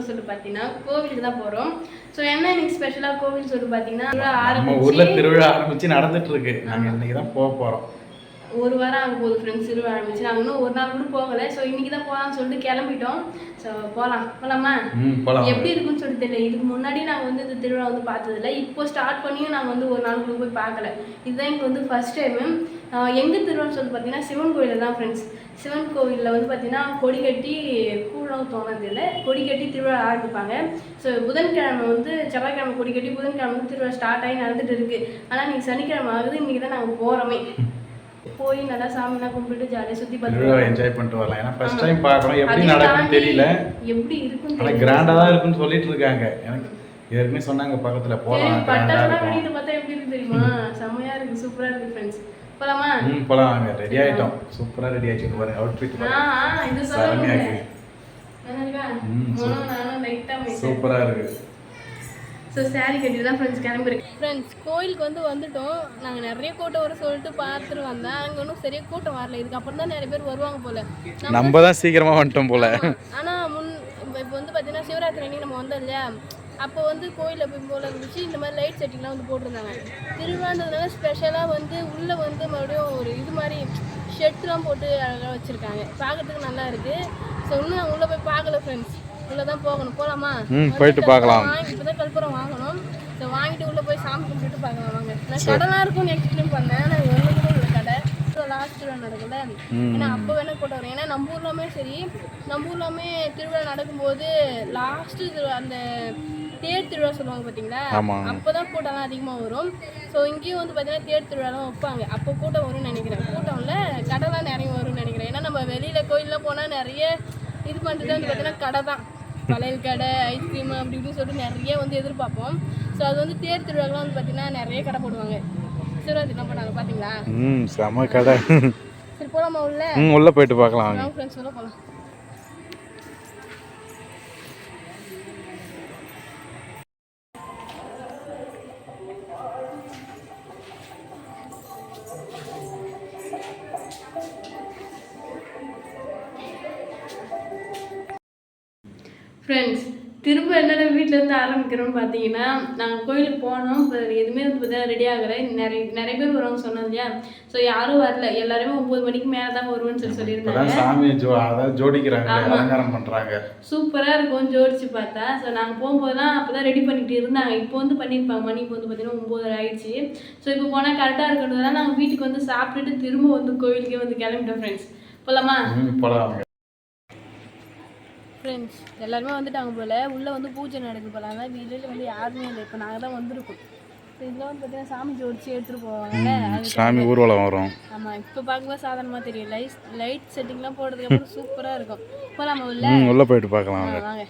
போகிறோம்னு சொல்லிட்டு பார்த்தீங்கன்னா கோவிலுக்கு தான் போகிறோம். ஸோ என்ன இன்னைக்கு ஸ்பெஷலாக கோவில் சொல்லிட்டு பார்த்தீங்கன்னா நம்ம ஊரில் திருவிழா ஆரம்பித்து நடந்துட்டு இருக்கு. நாங்கள் இன்னைக்கு தான் போக போகிறோம். ஒரு வாரம் ஆக போகுது ஃப்ரெண்ட்ஸ் திருவிழா ஆரம்பிச்சு. நாங்கள் இன்னும் ஒரு நாள் கூட போகலை. ஸோ இன்னைக்கு தான் போகலாம்னு சொல்லிட்டு கிளம்பிட்டோம். ஸோ போகலாமா? எப்படி இருக்குன்னு சொல்லிட்டு தெரியல. இதுக்கு முன்னாடி நாங்கள் வந்து இந்த திருவிழா வந்து பார்த்ததில்ல. இப்போ ஸ்டார்ட் பண்ணியும் நாங்கள் வந்து ஒரு நாள் கூட போய் பார்க்கல. இதுதான் எனக்கு வந்து ஃபர்ஸ்ட் டைமு. எங்கள் திருவிழான்னு சொல்லிட்டு பார்த்தீங்கன்னா சிவன் கோயிலில் தான் ஃப்ரெண்ட்ஸ். சிவன் கோவிலில் வந்து பார்த்தீங்கன்னா கொடி கட்டி கூழம் தோணதில்லை, கொடி கட்டி திருவிழா ஆரம்பிப்பாங்க. ஸோ புதன்கிழமை வந்து செவ்வாய்க்கிழமை கொடி கட்டி புதன்கிழமை வந்து திருவிழா ஸ்டார்ட் ஆகி நடந்துட்டு இருக்கு. ஆனால் இன்னைக்கு சனிக்கிழமை ஆகுது. இன்னைக்கு தான் நாங்கள் போகிறோமே. போய் நல்லா சாமிலாம் கும்பிட்டு ஜாலியாக சுற்றி பார்த்து என்ஜாய் பண்ணிட்டு வரலாம். ஏன்னா ஃபர்ஸ்ட் டைம் பார்க்கணும், எப்படி நடக்குன்னு தெரியல, எப்படி இருக்குன்னு ஆனால் கிராண்டாக தான் இருக்குன்னு சொல்லிட்டு இருக்காங்க. எனக்கு ஏற்கனவே சொன்னாங்க பக்கத்தில் போகலாம். பட்டாசுலாம் வெடிட்டு பார்த்தா எப்படி இருக்கு தெரியுமா? செம்மையாக இருக்குது, சூப்பராக இருக்குது ஃப்ரெண்ட்ஸ். போகலாமா? போகலாம். வாங்க, ரெடி ஆகிட்டோம். சூப்பராக ரெடி ஆகிட்டு பாருங்க. அவுட்ஃபிட் இது செம்மையாக இருக்கு. சூப்பராக இருக்குது. ஸோ சாரி கட்டி தான் ஃப்ரெண்ட்ஸ் கிளம்பிருக்கு. ஃப்ரெண்ட்ஸ் கோயிலுக்கு வந்துட்டோம். நாங்கள் நிறைய கூட்டம் வர சொல்லிட்டு பார்த்துட்டு வந்தேன். அங்கே ஒன்றும் சரியாக கூட்டம் வரல. இதுக்கப்புறம் தான் நிறைய பேர் வருவாங்க போல். நம்ம தான் சீக்கிரமாக வந்துட்டோம் போல். ஆனால் இப்போ வந்து பார்த்தீங்கன்னா சிவராத்திரி அன்னைக்கு நம்ம வந்தோம் இல்லையா, அப்போ வந்து கோயிலில் போய் போல் இருந்துச்சு. இந்த மாதிரி லைட் செட்டிங்லாம் வந்து போட்டிருந்தாங்க. திருவிழான்றதுனால ஸ்பெஷலாக வந்து உள்ளே வந்து மறுபடியும் ஒரு இது மாதிரி ஷெட்லாம் போட்டு அழகாக வச்சுருக்காங்க. பார்க்கறதுக்கு நல்லா இருக்குது. ஸோ இன்னும் நாங்கள் உள்ளே போய் பார்க்கல ஃப்ரெண்ட்ஸ். உள்ளே தான் போகணும். போகலாமா? போயிட்டு பார்க்கலாம். இப்போ தான் கற்பூரம் வாங்கணும். ஸோ வாங்கிட்டு உள்ளே போய் சாமி கும்பிட்டு பார்க்கலாம். வாங்க. நான் கடைலாம் இருக்கும்னு எக்ஸ்பிளைன் பண்ணேன். நான் ஒன்று கூட உள்ள கடை லாஸ்ட் திருவிழா நடக்கல. ஏன்னா அப்போ வேணால் கூட்டம் வரும். ஏன்னா நம்ம ஊர்லாமே சரி, நம்ம ஊர்லாமே திருவிழா நடக்கும்போது லாஸ்ட்டு அந்த தேர் திருவிழா சொல்லுவாங்க பார்த்தீங்களா, அப்போ தான் கூட்டம்லாம் அதிகமாக வரும். ஸோ இங்கேயும் வந்து பார்த்தீங்கன்னா தேர் திருவிழாலாம் வைப்பாங்க. அப்போ கூட்டம் வரும்னு நினைக்கிறேன். கூட்டம் இல்லை, கடைலாம் நிறைய வரும்னு நினைக்கிறேன். ஏன்னா நம்ம வெளியில் கோயிலெலாம் போனால் நிறைய இது பண்ணுறது வந்து பார்த்தீங்கன்னா கடை தான், வளையல் கடை, ஐஸ்கிரீம் அப்படி இப்படின்னு சொல்லிட்டு நிறைய வந்து எதிர்பார்ப்போம். ஸோ அது வந்து தேர் திருவிழாலாம் வந்து பார்த்தீங்கன்னா நிறைய கடை போடுவாங்க. சிவராத்திரி என்ன பண்ணாங்க பார்த்தீங்களா? செம கடை. சரி போகலாமா? உள்ள போயிட்டு பார்க்கலாம். ஃப்ரெண்ட்ஸ் உள்ள போகலாம். ஃப்ரெண்ட்ஸ் திரும்ப என்னென்ன வீட்டிலேருந்து ஆரம்பிக்கிறோம்னு பார்த்தீங்கன்னா, நாங்கள் கோயிலுக்கு போனோம். இப்போ எதுவுமே வந்து பார்த்தீங்கன்னா ரெடி ஆகலை. நிறைய பேர் வருவாங்க சொன்னோம் இல்லையா. ஸோ யாரும் வரல. எல்லாருமே 9 மணிக்கு மேலே தான் வருவேன்னு சொல்லியிருந்தாங்க. சாமி ஜோடிக்கிறாங்க, அலங்காரம் பண்ணுறாங்க. சூப்பராக இருக்கும் ஜோடிச்சு பார்த்தா. ஸோ நாங்கள் போகும்போதுலாம் அப்போ தான் ரெடி பண்ணிட்டு இருந்தாங்க. இப்போ வந்து பண்ணியிருப்பாங்க. மணி இப்போ வந்து பார்த்தீங்கன்னா 9 ஆயிடுச்சு. ஸோ இப்போ போனால் கரெக்டாக இருக்கிறதுனால நாங்கள் வீட்டுக்கு வந்து சாப்பிட்டுட்டு திரும்ப வந்து கோயிலுக்கே வந்து கிளம்பிட்டோம் ஃப்ரெண்ட்ஸ். போகலாமா? போகலாம். ஃப்ரெண்ட்ஸ் எல்லாருமே வந்துட்டாங்க போல். உள்ளே வந்து பூஜை நடக்குது போல். அதான் வீட்டில் வந்து யாருமே இல்லை. இப்போ நாங்கள் தான் வந்திருக்கோம். ஸோ இதில் வந்து பார்த்தீங்கன்னா சாமி ஜோடிச்சு எடுத்துகிட்டு போவாங்கல்ல, சாமி ஊர்வலம் வரும். ஆமாம், இப்போ பார்க்கும்போது சாதாரணமாக தெரியும். லைட் செட்டிங்லாம் போடுறதுக்கு சூப்பராக இருக்கும். போகலாமா? உள்ளே போயிட்டு பார்க்கலாம். வாங்க.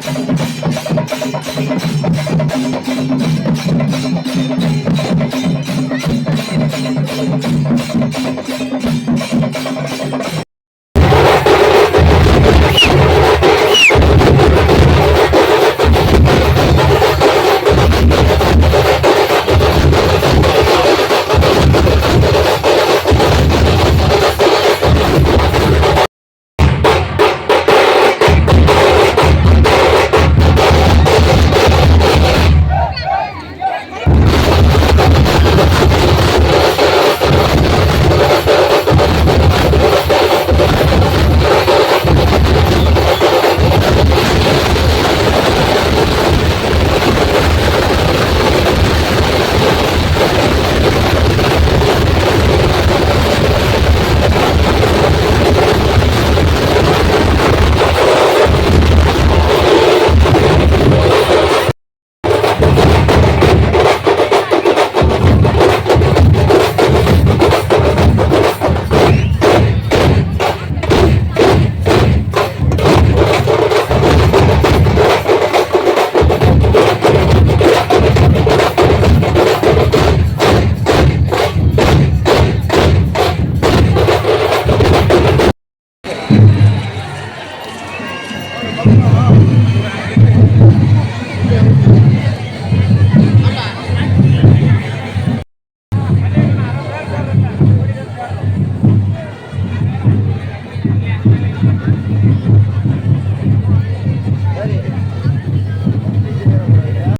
போகலாம்